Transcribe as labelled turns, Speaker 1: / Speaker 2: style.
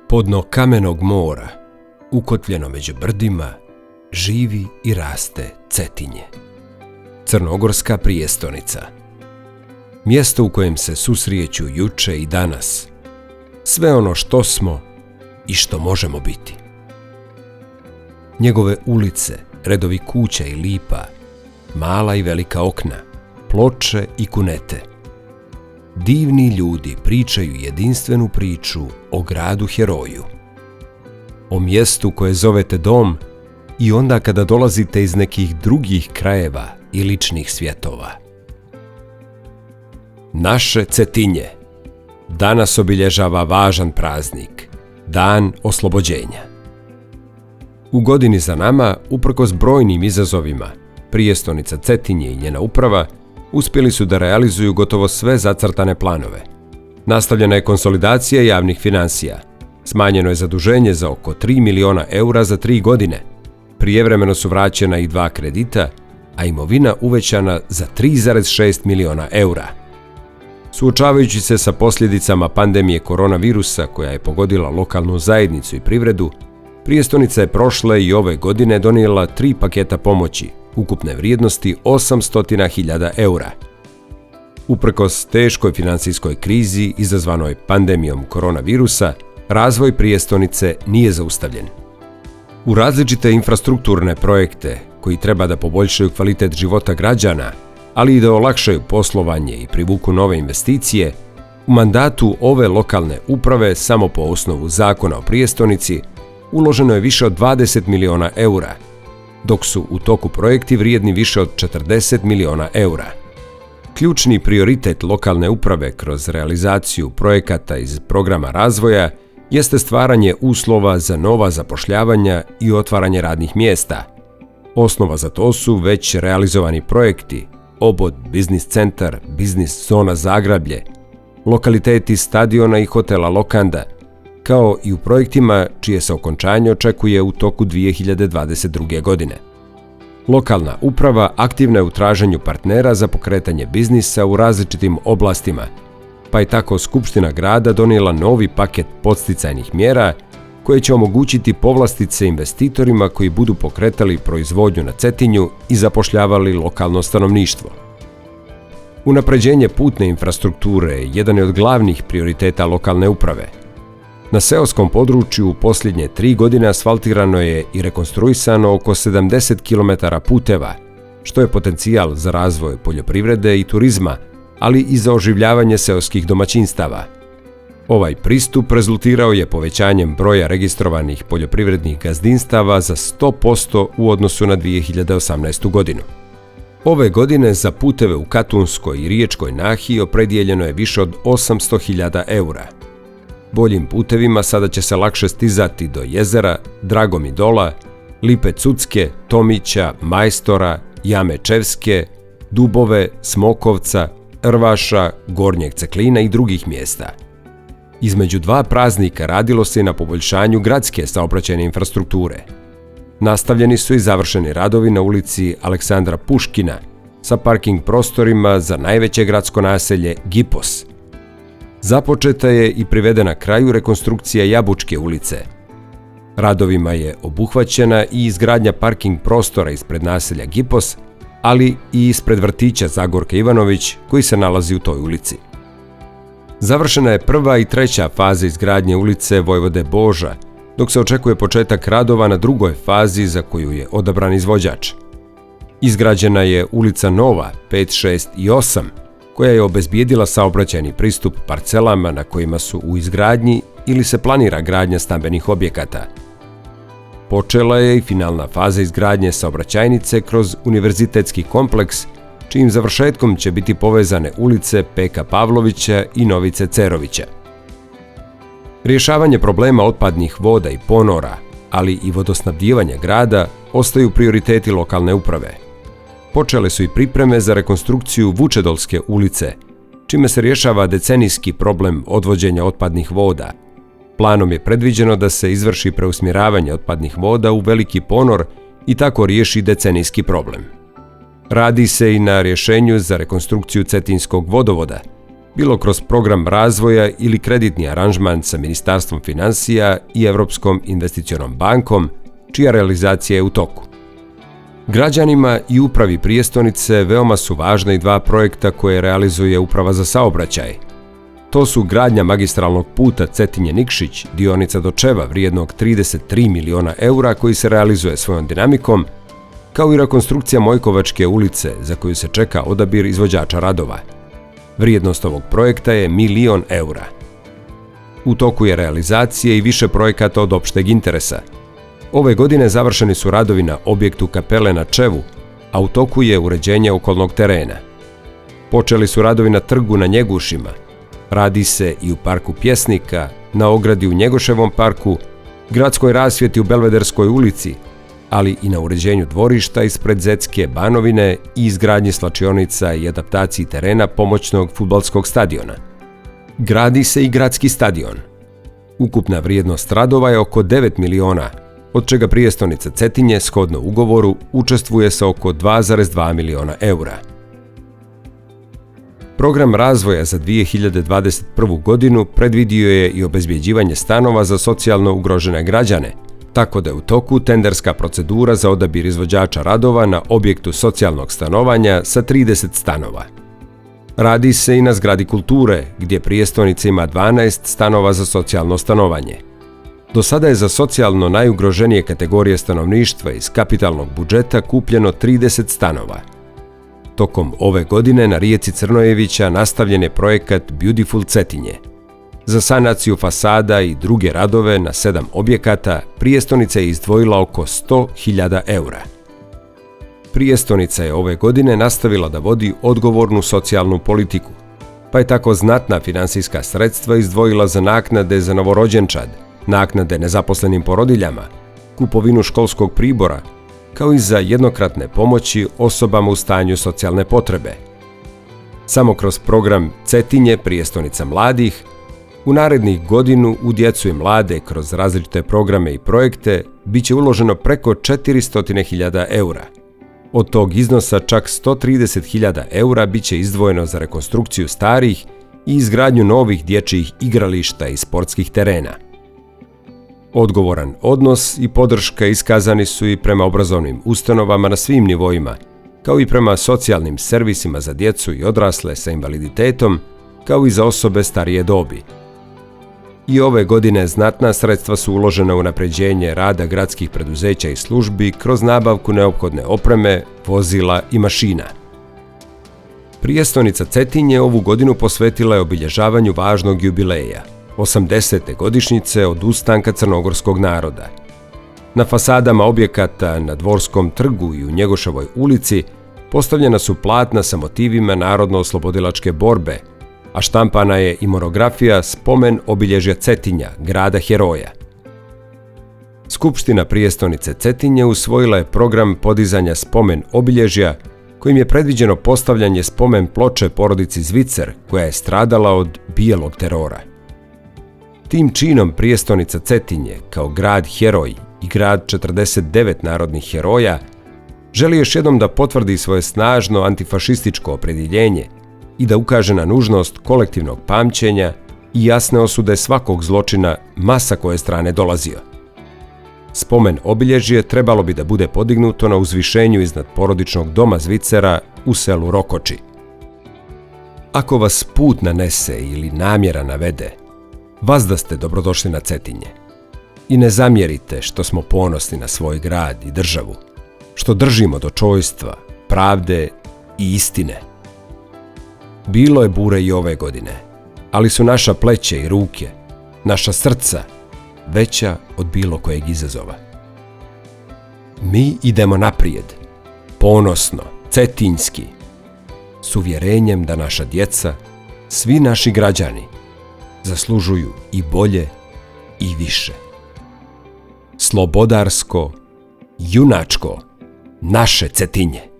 Speaker 1: Podno kamenog mora, ukotljeno među brdima, živi i raste Cetinje. Crnogorska prijestonica. Mjesto u kojem se susrijeću juče i danas. Sve ono što smo i što možemo biti. Njegove ulice, redovi kuća i lipa, mala i velika okna, ploče i kunete. Divni ljudi pričaju jedinstvenu priču o gradu heroju. O mjestu koje zovete dom i onda kada dolazite iz nekih drugih krajeva i ličnih svjetova. Naše Cetinje danas obilježava važan praznik, Dan oslobođenja. U godini za nama, uprkos brojnim izazovima, prijestonica Cetinje i njena uprava uspjeli su da realizuju gotovo sve zacrtane planove. Nastavljena je konsolidacija javnih financija, smanjeno je zaduženje za oko 3 miliona eura za 3 godine, prijevremeno su vraćena i 2 kredita, a imovina uvećana za 3,6 miliona eura. Suočavajući se sa posljedicama pandemije koronavirusa koja je pogodila lokalnu zajednicu i privredu, prijestonica je prošle i ove godine donijela 3 paketa pomoći, ukupne vrijednosti 800.000 eura. Uprkos teškoj financijskoj krizi izazvanoj pandemijom koronavirusa, razvoj prijestonice nije zaustavljen. U različite infrastrukturne projekte koji treba da poboljšaju kvalitet života građana, ali i da olakšaju poslovanje i privuku nove investicije, u mandatu ove lokalne uprave samo po osnovu Zakona o prijestonici uloženo je više od 20 miliona eura, dok su u toku projekti vrijedni više od 40 miliona eura. Ključni prioritet lokalne uprave kroz realizaciju projekata iz programa razvoja jeste stvaranje uslova za nova zapošljavanja i otvaranje radnih mjesta. Osnova za to su već realizovani projekti Obod Biznis centar, Biznis zona Zagrablje, lokaliteti stadiona i hotela Lokanda, kao i u projektima čije se okončanje očekuje u toku 2022. godine. Lokalna uprava aktivna je u traženju partnera za pokretanje biznisa u različitim oblastima, pa je tako Skupština grada donijela novi paket podsticajnih mjera koje će omogućiti povlastice investitorima koji budu pokretali proizvodnju na Cetinju i zapošljavali lokalno stanovništvo. Unapređenje putne infrastrukture jedan je od glavnih prioriteta lokalne uprave. Na seoskom području u posljednje 3 godine asfaltirano je i rekonstruisano oko 70 km puteva, što je potencijal za razvoj poljoprivrede i turizma, ali i za oživljavanje seoskih domaćinstava. Ovaj pristup rezultirao je povećanjem broja registrovanih poljoprivrednih gazdinstava za 100% u odnosu na 2018. godinu. Ove godine za puteve u Katunskoj i Riječkoj nahiji opredijeljeno je više od 800.000 eura. Boljim putevima sada će se lakše stizati do jezera Dragomidola, Lipe Cucke, Tomića, Majstora, Jame Čevske, Dubove, Smokovca, Rvaša, Gornjeg Ceklina i drugih mjesta. Između 2 praznika radilo se i na poboljšanju gradske saobraćajne infrastrukture. Nastavljeni su i završeni radovi na ulici Aleksandra Puškina sa parking prostorima za najveće gradsko naselje Gipos. Započeta je i privedena kraju rekonstrukcija Jabučke ulice. Radovima je obuhvaćena i izgradnja parking prostora ispred naselja Gipos, ali i ispred vrtića Zagorke Ivanović koji se nalazi u toj ulici. Završena je 1. i 3. faza izgradnje ulice Vojvode Boža, dok se očekuje početak radova na 2. fazi za koju je odabran izvođač. Izgrađena je ulica Nova 5, 6 i 8, koja je obezbijedila saobraćajni pristup parcelama na kojima su u izgradnji ili se planira gradnja stambenih objekata. Počela je i finalna faza izgradnje saobraćajnice kroz univerzitetski kompleks, čijim završetkom će biti povezane ulice Peka Pavlovića i Novice Cerovića. Rješavanje problema otpadnih voda i ponora, ali i vodosnabdijevanje grada ostaju prioriteti lokalne uprave. Počele su i pripreme za rekonstrukciju Vučedolske ulice, čime se rješava decenijski problem odvođenja otpadnih voda. Planom je predviđeno da se izvrši preusmjeravanje otpadnih voda u veliki ponor i tako riješi decenijski problem. Radi se i na rješenju za rekonstrukciju Cetinskog vodovoda, bilo kroz program razvoja ili kreditni aranžman sa Ministarstvom financija i Europskom investicionom bankom, čija realizacija je u toku. Građanima i upravi prijestonice veoma su važna i dva projekta koje realizuje Uprava za saobraćaj. To su gradnja magistralnog puta Cetinje-Nikšić, dionica do Čeva vrijednog 33 miliona eura koji se realizuje svojom dinamikom, kao i rekonstrukcija Mojkovačke ulice za koju se čeka odabir izvođača radova. Vrijednost ovog projekta je 1 milion eura. U toku je realizacije i više projekata od opšteg interesa. Ove godine završeni su radovi na objektu kapele na Čevu, a u toku je uređenje okolnog terena. Počeli su radovi na trgu na Njegušima. Radi se i u parku Pjesnika, na ogradi u Njegoševom parku, gradskoj rasvjeti u Belvederskoj ulici, ali i na uređenju dvorišta ispred Zetske Banovine i izgradnji slačionica i adaptaciji terena pomoćnog fudbalskog stadiona. Gradi se i gradski stadion. Ukupna vrijednost radova je oko 9 miliona, od čega prijestonica Cetinje, shodno ugovoru, učestvuje sa oko 2,2 miliona eura. Program razvoja za 2021. godinu predvidio je i obezbjeđivanje stanova za socijalno ugrožene građane, tako da je u toku tenderska procedura za odabir izvođača radova na objektu socijalnog stanovanja sa 30 stanova. Radi se i na zgradi kulture, gdje prijestonica ima 12 stanova za socijalno stanovanje. Do sada je za socijalno najugroženije kategorije stanovništva iz kapitalnog budžeta kupljeno 30 stanova. Tokom ove godine na rijeci Crnojevića nastavljen je projekat Beautiful Cetinje. Za sanaciju fasada i druge radove na 7 objekata prijestonica je izdvojila oko 100.000 eura. Prijestonica je ove godine nastavila da vodi odgovornu socijalnu politiku, pa je tako znatna finansijska sredstva izdvojila za naknade za novorođenčad, naknade nezaposlenim porodiljama, kupovinu školskog pribora, kao i za jednokratne pomoći osobama u stanju socijalne potrebe. Samo kroz program Cetinje, prijestonica mladih, u narednih godinu u djecu i mlade kroz različite programe i projekte biće uloženo preko 400.000 eura. Od tog iznosa čak 130.000 eura biće izdvojeno za rekonstrukciju starih i izgradnju novih dječjih igrališta i sportskih terena. Odgovoran odnos i podrška iskazani su i prema obrazovnim ustanovama na svim nivoima, kao i prema socijalnim servisima za djecu i odrasle sa invaliditetom, kao i za osobe starije dobi. I ove godine znatna sredstva su uložena u unapređenje rada gradskih preduzeća i službi kroz nabavku neophodne opreme, vozila i mašina. Prijestonica Cetinje ovu godinu posvetila je obilježavanju važnog jubileja, 80. godišnjice od ustanka crnogorskog naroda. Na fasadama objekata na Dvorskom trgu i u Njegoševoj ulici postavljena su platna sa motivima narodno-oslobodilačke borbe, a štampana je i monografija Spomen obilježja Cetinja, grada heroja. Skupština prijestonice Cetinje usvojila je program podizanja spomen obilježja, kojim je predviđeno postavljanje spomen ploče porodici Zvicer, koja je stradala od bijelog terora. Tim činom prijestonica Cetinje, kao grad heroj i grad 49 narodnih heroja, želi još jednom da potvrdi svoje snažno antifašističko opredjeljenje i da ukaže na nužnost kolektivnog pamćenja i jasne osude svakog zločina, ma sa koje strane dolazio. Spomen obilježje trebalo bi da bude podignuto na uzvišenju iznad porodičnog doma Zvicera u selu Rokoči. Ako vas put nanese ili namjera navede, vazda ste dobrodošli na Cetinje. I ne zamjerite što smo ponosni na svoj grad i državu, što držimo do čojstva, pravde i istine. Bilo je bure i ove godine, ali su naša pleće i ruke, naša srca, veća od bilo kojeg izazova. Mi idemo naprijed, ponosno, cetinjski, s uvjerenjem da naša djeca, svi naši građani, zaslužuju i bolje i više. Slobodarsko, junačko, naše Cetinje.